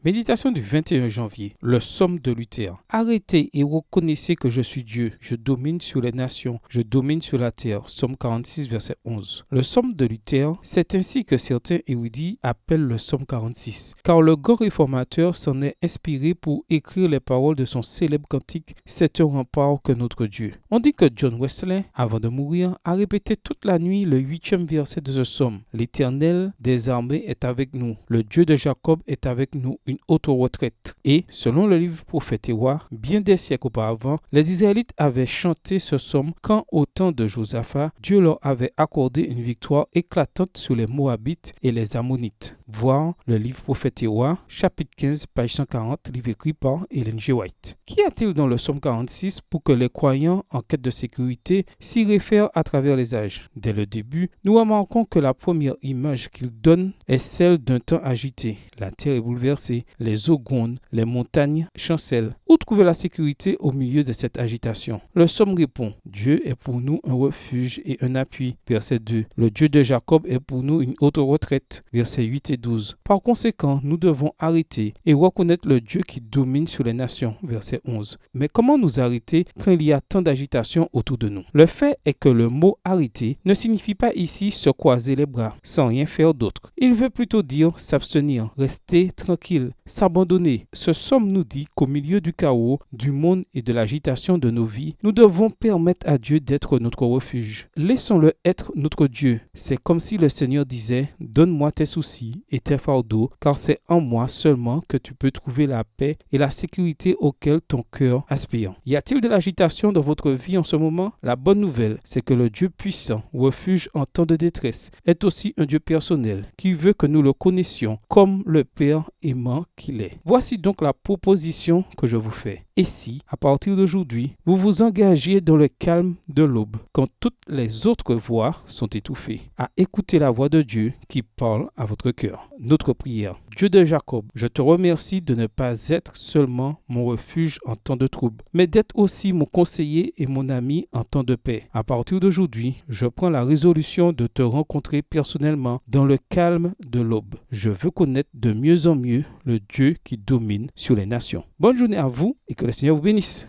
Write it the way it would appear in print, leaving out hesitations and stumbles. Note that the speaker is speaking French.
Méditation du 21 janvier, le psaume de Luther. Arrêtez et reconnaissez que je suis Dieu. Je domine sur les nations, je domine sur la terre. Psaume 46, verset 11. Le psaume de Luther, c'est ainsi que certains érudits appellent le psaume 46, car le grand réformateur s'en est inspiré pour écrire les paroles de son célèbre cantique « C'est un rempart que notre Dieu ». On dit que John Wesley, avant de mourir, a répété toute la nuit le 8e verset de ce psaume. « L'Éternel des armées est avec nous, le Dieu de Jacob est avec nous, une haute retraite. » Et, selon le livre Prophète et Roi, bien des siècles auparavant, les Israélites avaient chanté ce psaume quand, au temps de Josaphat, Dieu leur avait accordé une victoire éclatante sur les Moabites et les Ammonites. Voir le livre Prophète et Roi, chapitre 15, page 140, livre écrit par Ellen G. White. Qu'y a-t-il dans le psaume 46 pour que les croyants en quête de sécurité s'y réfèrent à travers les âges? Dès le début, nous remarquons que la première image qu'il donne est celle d'un temps agité. La terre est bouleversée, les eaux grondent, les montagnes chancellent. Où trouver la sécurité au milieu de cette agitation? Le psaume répond: Dieu est pour nous un refuge et un appui. Verset 2. Le Dieu de Jacob est pour nous une haute retraite. Versets 8 et 12. Par conséquent, nous devons arrêter et reconnaître le Dieu qui domine sur les nations. Verset 11. Mais comment nous arrêter quand il y a tant d'agitation autour de nous? Le fait est que le mot arrêter ne signifie pas ici se croiser les bras sans rien faire d'autre. Il veut plutôt dire s'abstenir, rester tranquille, s'abandonner. Ce psaume nous dit qu'au milieu du chaos, du monde et de l'agitation de nos vies, nous devons permettre à Dieu d'être notre refuge. Laissons-le être notre Dieu. C'est comme si le Seigneur disait: donne-moi tes soucis et tes fardeaux, car c'est en moi seulement que tu peux trouver la paix et la sécurité auxquelles ton cœur aspire. Y a-t-il de l'agitation dans votre vie en ce moment? La bonne nouvelle, c'est que le Dieu puissant, refuge en temps de détresse, est aussi un Dieu personnel qui veut que nous le connaissions comme le Père aimant qu'il est. Voici donc la proposition que je vous fais. Et si, à partir d'aujourd'hui, vous vous engagiez dans le calme de l'aube, quand toutes les autres voix sont étouffées, à écouter la voix de Dieu qui parle à votre cœur. Notre prière. Dieu de Jacob, je te remercie de ne pas être seulement mon refuge en temps de trouble, mais d'être aussi mon conseiller et mon ami en temps de paix. À partir d'aujourd'hui, je prends la résolution de te rencontrer personnellement dans le calme de l'aube. Je veux connaître de mieux en mieux le Dieu qui domine sur les nations. Bonne journée à vous et que le Seigneur vous bénisse.